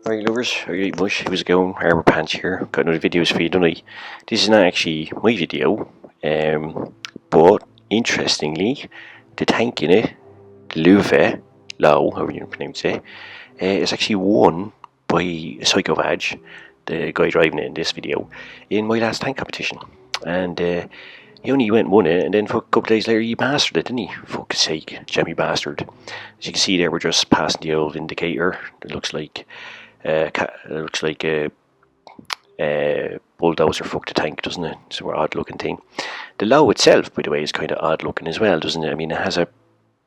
Alright lovers, alright mush, how's it going? Armour Pants here, got another video for you tonight. This is not actually my video, but interestingly, the tank in it, the Lowe, however you pronounce it, is actually won by PyschoVadge, the guy driving it in this video, in my last tank competition. And he only went and won it, and then for a couple of days later he mastered it, didn't he? Fuck's sake, jammy bastard. As you can see there, we're just passing the old indicator. It looks like a bulldozer fucked a tank, doesn't it? So an odd looking thing. The Lowe itself, by the way, is kind of odd looking as well, doesn't it? I mean, it has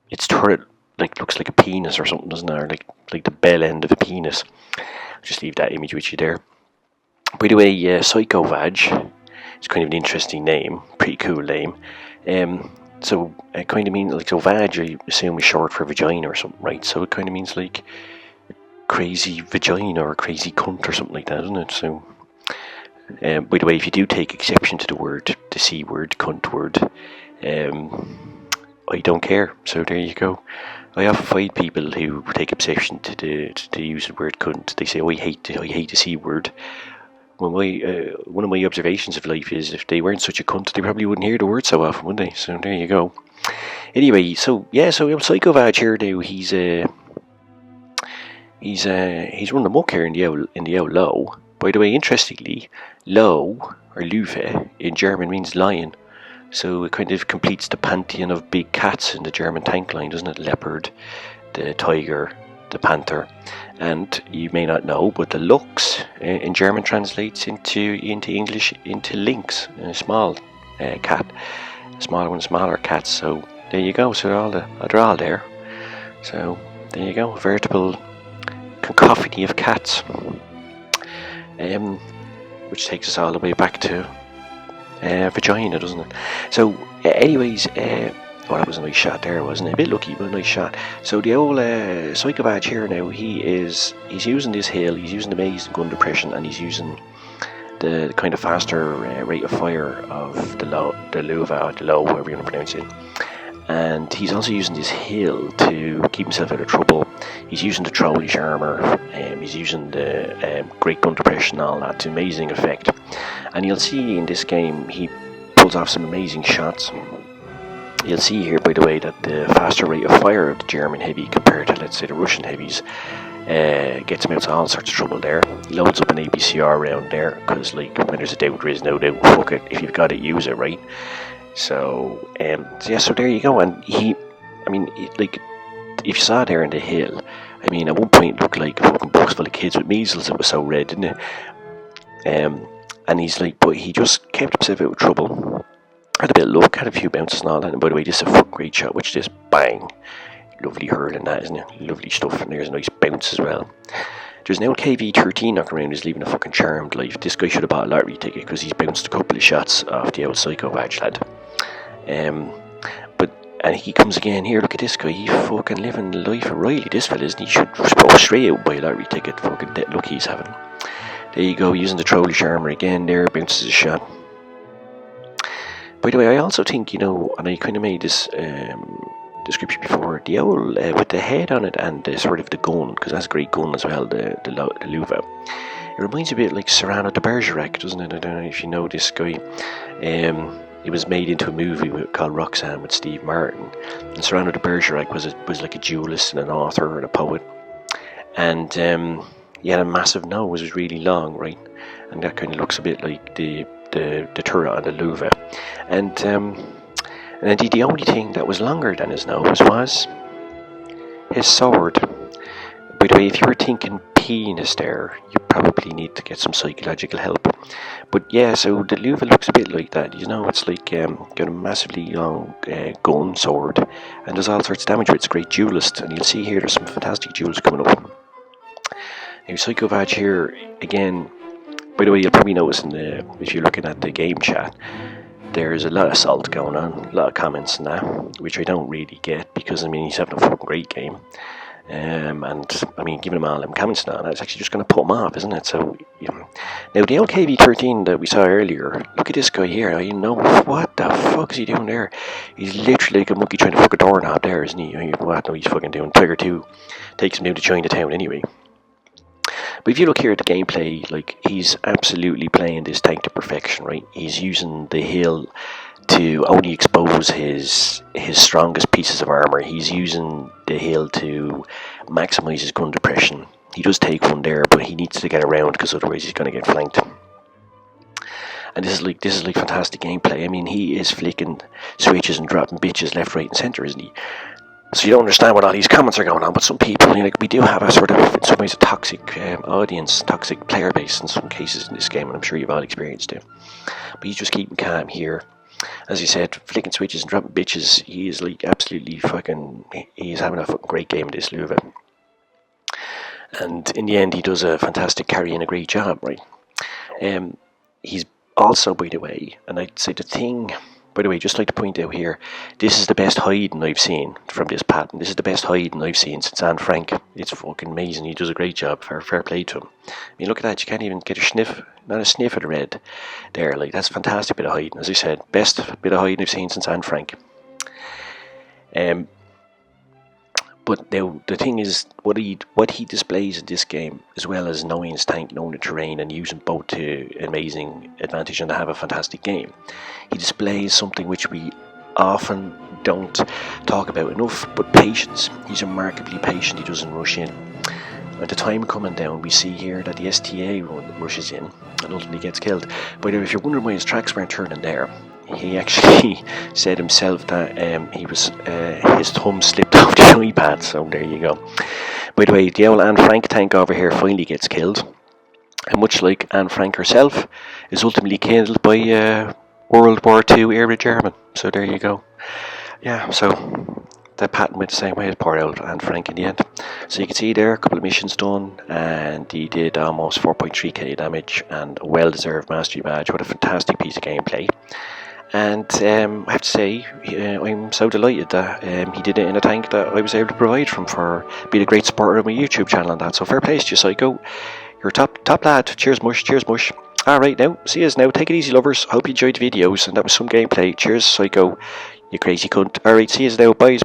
its turret looks like a penis or something, doesn't it? Or like the bell end of a penis. I'll just leave that image with you there. By the way, PyschoVadge, it's kind of an interesting name, pretty cool name. So it kind of means like, so Vag, I assume, is short for vagina or something, right? So it kind of means like crazy vagina or crazy cunt or something like that, isn't it? So, by the way, if you do take exception to the C word, cunt word, I don't care. So there you go. I often find people who take exception to the use of the word cunt. They say, "Oh, I hate the C word." Well, one of my observations of life is if they weren't such a cunt, they probably wouldn't hear the word so often, would they? So there you go. Anyway, so PyschoVadge here now, he's running amok here in the old Lowe. By the way, interestingly, Lowe or Lowe in German means lion, so it kind of completes the pantheon of big cats in the German tank line, doesn't it? Leopard, the tiger, the panther, and you may not know, but the Lux in German translates into English into lynx, a small cat, smaller cats. So there you go. So they're all there. So there you go, a veritable cacophony of cats, which takes us all the way back to vagina, doesn't it? So anyways, that was a nice shot there, wasn't it? A bit lucky, but a nice shot. So the old PyschoVadge here now, he's using this hill, he's using amazing gun depression, and he's using the kind of faster rate of fire of the Lowe, whatever you want to pronounce it. And he's also using this hill to keep himself out of trouble. He's using the trollish armour, he's using the great gun depression, all that to amazing effect. And you'll see in this game he pulls off some amazing shots. You'll see here, by the way, that the faster rate of fire of the German heavy compared to, let's say, the Russian heavies gets him out of all sorts of trouble there. He loads up an APCR round there, because like, when there's a doubt, there is no doubt. Fuck it, if you've got it, use it, right? So, so there you go. And if you saw there in the hill, I mean, at one point it looked like a fucking box full of kids with measles. It was so red, didn't it? And he's like, but he just kept himself out of trouble. Had a bit of luck, had a few bounces and all that. And by the way, this is a fucking great shot. Watch this, bang. Lovely hurling that, isn't it? Lovely stuff. And there's a nice bounce as well. There's an old KV-13 knocking around who's leaving a fucking charmed life. This guy should have bought a lottery ticket because he's bounced a couple of shots off the old PyschoVadge lad. And he comes again here. Look at this guy. He's fucking living the life of Riley. This fella, isn't he? Should go straight out and buy a lottery ticket. Fucking dead luck he's having. There you go. Using the trollish armour again there. Bounces a shot. By the way, I also think, and I kind of made this description before, the old, with the head on it and sort of the gun, because that's a great gun as well, the Lowe. It reminds me a bit like Cyrano de Bergerac, doesn't it? I don't know if you know this guy. It was made into a movie called Roxanne with Steve Martin. And Cyrano de Bergerac was like a duelist and an author and a poet. And he had a massive nose, it was really long, right? And that kind of looks a bit like the turret on the Lowe. And indeed the only thing that was longer than his nose was his sword. By the way, if you were thinking penis there, you probably need to get some psychological help. But yeah, so the Lowe looks a bit like that, it's like got a massively long gun, sword, and does all sorts of damage with it. It's a great duelist, and you'll see here there's some fantastic duels coming up. Now PyschoVadge here, again, by the way, you'll probably notice if you're looking at the game chat, there's a lot of salt going on, a lot of comments and that, which I don't really get, because he's having a fucking great game. And giving him all them comments now, that's actually just going to put him off, isn't it? So, now the old KV-13 that we saw earlier, look at this guy here. What the fuck is he doing there? He's literally like a monkey trying to fuck a doorknob there, isn't he? What? No, he's fucking doing. Tiger 2 takes him down to Chinatown anyway. But if you look here at the gameplay, like, he's absolutely playing this tank to perfection, right? He's using the hill to only expose his strongest pieces of armour. He's using the hill to maximise his gun depression. He does take one there, but he needs to get around because otherwise he's going to get flanked. And this is like fantastic gameplay. I mean, he is flicking switches and dropping bitches left, right, and centre, isn't he? So you don't understand what all these comments are going on, but some people, you know, like, we do have a sort of, in some ways, a toxic audience, toxic player base in some cases in this game, and I'm sure you've all experienced it. But he's just keeping calm here. As you said, flicking switches and dropping bitches. He is like absolutely fucking. He's having a fucking great game, this Lowe. And in the end, he does a fantastic carry and a great job, right? He's also, by the way, and I'd say the thing. By the way, just like to point out here, this is the best hiding I've seen from this pattern. This is the best hiding I've seen since Anne Frank. It's fucking amazing. He does a great job. Fair play to him. I mean, look at that. You can't even get a sniff, not a sniff of the red there. Like, that's a fantastic bit of hiding. As I said, best bit of hiding I've seen since Anne Frank. But now the thing is, what he displays in this game, as well as knowing his tank, knowing the terrain, and using both to amazing advantage and to have a fantastic game, he displays something which we often don't talk about enough, but patience. He's remarkably patient. He doesn't rush in. At the time coming down, we see here that the STA rushes in and ultimately gets killed. By the way, if you're wondering why his tracks weren't turning there, he actually said himself that his thumb slipped off the iPad, so there you go. By the way, the old Anne Frank tank over here finally gets killed, and much like Anne Frank herself, is ultimately killed by World War II era German. So there you go. Yeah, so that pattern went the same way as poor old Anne Frank in the end. So you can see there, a couple of missions done, and he did almost 4.3k damage and a well-deserved mastery badge. What a fantastic piece of gameplay. And I have to say, I'm so delighted that he did it in a tank that I was able to provide for being a great supporter of my YouTube channel and that. So fair play to you, Psycho. You're a top lad. Cheers, mush. Cheers, mush. Alright, now, see us now. Take it easy, lovers. Hope you enjoyed the videos, and that was some gameplay. Cheers, Psycho. You crazy cunt. Alright, see us now. Bye.